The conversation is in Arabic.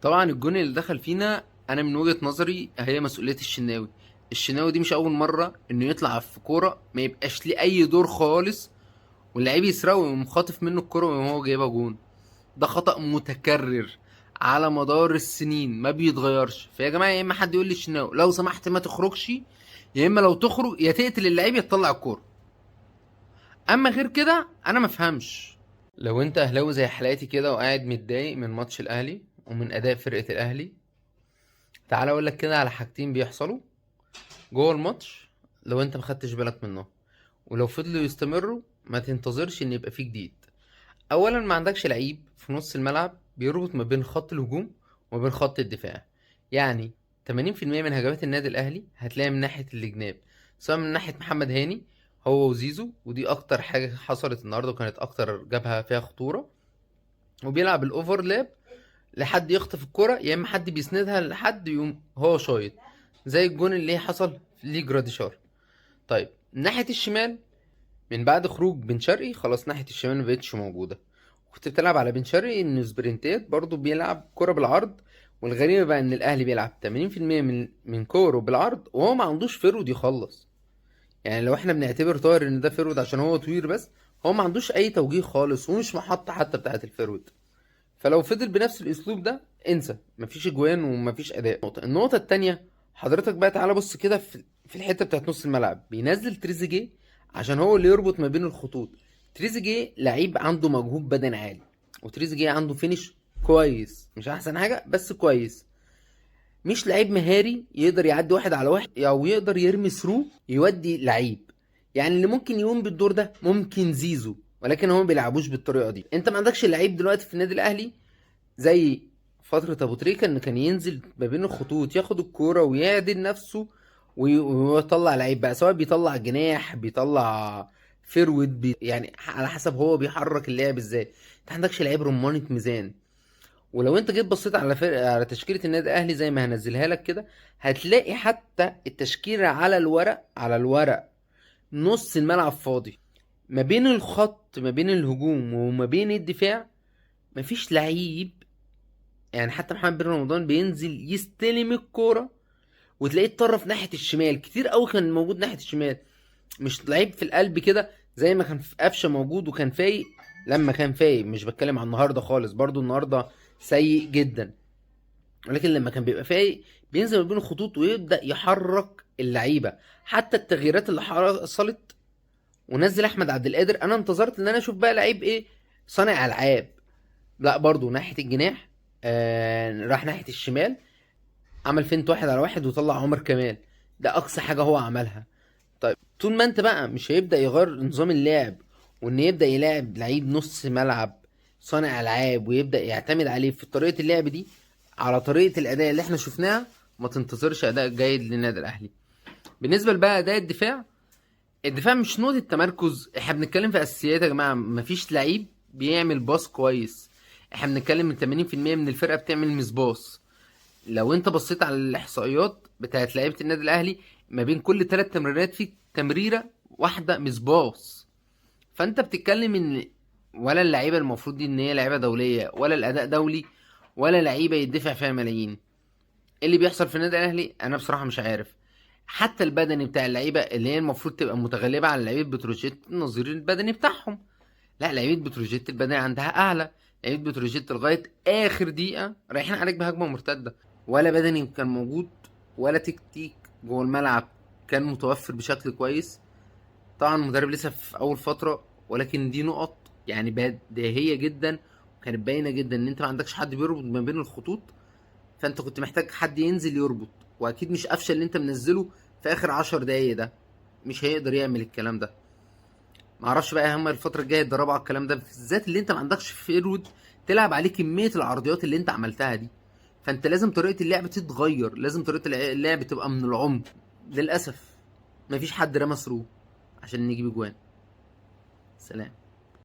طبعا الجون اللي دخل فينا انا من وجهة نظري هي مسؤولية الشناوي. الشناوي دي مش اول مرة انه يطلع في كورة ما يبقاش ليه اي دور خالص، واللعيب يسرقه ويقوم خاطف منه الكورة وهو جايبها جون. ده خطأ متكرر على مدار السنين ما بيتغيرش. فيا جماعة يا اما حد يقول لي الشناوي لو سمحت ما تخرجش، يا اما لو تخرج يا تقتل اللعيب يا تطلع الكورة. اما غير كده انا ما افهمش. لو انت اهلاوي زي حالاتي كده وقاعد متضايق من ماتش الاهلي ومن اداء فرقة الاهلي، تعالى اقول لك كده على حاجتين بيحصلوا جوه الماتش لو انت مخدتش بالك منهم، ولو فضلوا يستمروا ما تنتظرش ان يبقى فيه جديد. اولا ما عندكش لعيب في نص الملعب بيربط ما بين خط الهجوم وما بين خط الدفاع. يعني 80% من هجمات النادي الاهلي هتلاقي من ناحية الجناب، سواء من ناحية محمد هاني هو وزيزو، ودي اكتر حاجة حصلت النهاردة وكانت اكتر جبهة فيها خطورة، وبيلعب الاوفرلاب لحد يخطف الكرة، يا اما حد بيسندها لحد يقوم هو شايط، زي الجون اللي حصل ليه جراديشار. طيب ناحية الشمال، من بعد خروج بن شرقي خلاص ناحية الشمال مبقتش موجودة، كنت بتلعب على بن شرقي انه سبرنتات برضه بيلعب كرة بالعرض. والغريبة بقى ان الاهلي بيلعب 80% من كوره بالعرض وهو ما عندوش فيرود يخلص. يعني لو احنا بنعتبر طاهر ان ده فيرود عشان هو طويل بس، هو ما عندوش اي توجيه خالص ومش محطة حتى بتاعة الفيرود. فلو فضل بنفس الاسلوب ده انسى، مفيش اجوان ومفيش اداء. النقطة التانية، حضرتك بقى تعالى بص كده في الحتة بتاعت نص الملعب، بينزل تريزيجيه عشان هو اللي يربط ما بين الخطوط. تريزيجيه لعيب عنده مجهود بدني عالي، وتريزيجيه عنده فينش كويس، مش احسن حاجة بس كويس. مش لعيب مهاري يقدر يعدي واحد على واحد او يقدر يرمي ثرو يودي لعيب. يعني اللي ممكن يقوم بالدور ده ممكن زيزو، ولكن هو ما بيلعبوش بالطريقة دي. انت ما عندكش لعيب دلوقتي في النادي الاهلي زي فترة ابو تريكة ان كان ينزل ما بين الخطوط ياخد الكورة ويعدل نفسه ويطلع لعيب بقى، سواء بيطلع جناح بيطلع فيرود يعني على حسب هو بيحرك اللعب ازاي. انت عندكش لعيب رمانة ميزان. ولو انت جيت بصيت على على تشكيلة النادي الاهلي زي ما هنزلها لك كده، هتلاقي حتى التشكيلة على الورق نص الملعب فاضي. ما بين الخط ما بين الهجوم وما بين الدفاع مفيش لعيب. يعني حتى محمد بن رمضان بينزل يستلم الكوره وتلاقيه اتطرف ناحيه الشمال كتير قوي، كان موجود ناحيه الشمال. مش لعيب في القلب كده زي ما كان في قفشه موجود وكان فايق. لما كان فايق، مش بتكلم عن النهارده خالص، برضو النهارده سيء جدا، ولكن لما كان بيبقى فايق بينزل ما بين الخطوط ويبدا يحرك اللعيبه. حتى التغييرات اللي حصلت ونزل احمد عبد القادر، انا انتظرت ان انا اشوف بقى لعيب ايه، صانع العاب. لا، برضو ناحيه الجناح راح ناحيه الشمال، عمل فينت واحد على واحد وطلع عمر كمال. ده اقصى حاجه هو عملها. طيب طول ما انت بقى مش هيبدا يغير نظام اللعب، وان يبدا يلاعب لعيب نص ملعب صانع العاب ويبدا يعتمد عليه في طريقه اللعب دي على طريقه الاداء اللي احنا شفناها، ما تنتظرش اداء جيد للنادي الاهلي. بالنسبه بقى اداء الدفاع، الدفاع مش نقطه تمركز، احنا بنتكلم في اساسيات يا جماعه. مفيش لعيب بيعمل باص كويس. احنا بنتكلم من 80% من الفرقه بتعمل مس باص. لو انت بصيت على الاحصائيات بتاعت لعيبه النادي الاهلي، ما بين كل 3 تمريرات في تمريره واحده مسباص. فانت بتتكلم ان ولا اللعيبه المفروض دي ان هي لعيبه دوليه، ولا الاداء دولي، ولا لعيبه يدفع فيها ملايين. ايه اللي بيحصل في النادي الاهلي؟ انا بصراحه مش عارف. حتى البدني بتاع اللعيبه اللي هي المفروض تبقى متغلبه على لعيبه بتروجيت النظير البدني بتاعهم، لا، لعيبه بتروجيت البدني عندها اعلى. لعيبه بتروجيت لغايه اخر دقيقه رايحين عليك بهجمه مرتده، ولا بدني كان موجود ولا تكتيك جوه الملعب كان متوفر بشكل كويس. طبعا المدرب لسه في اول فتره، ولكن دي نقط يعني بديهيه جدا، وكانت باينه جدا ان انت ما عندكش حد بيربط ما بين الخطوط. فانت كنت محتاج حد ينزل يربط، واكيد مش قفشه اللي انت منزله في اخر 10 دقايق ده، مش هيقدر يعمل الكلام ده. معرفش بقى هم الفتره الجايه يتدربوا على الكلام ده، بالذات اللي انت ما عندكش فيرود تلعب عليه كميه العرضيات اللي انت عملتها دي. فانت لازم طريقه اللعب تتغير، لازم طريقه اللعب تبقى من العمق. للاسف مفيش حد رمى ثرو عشان نجيب اجوان. سلام.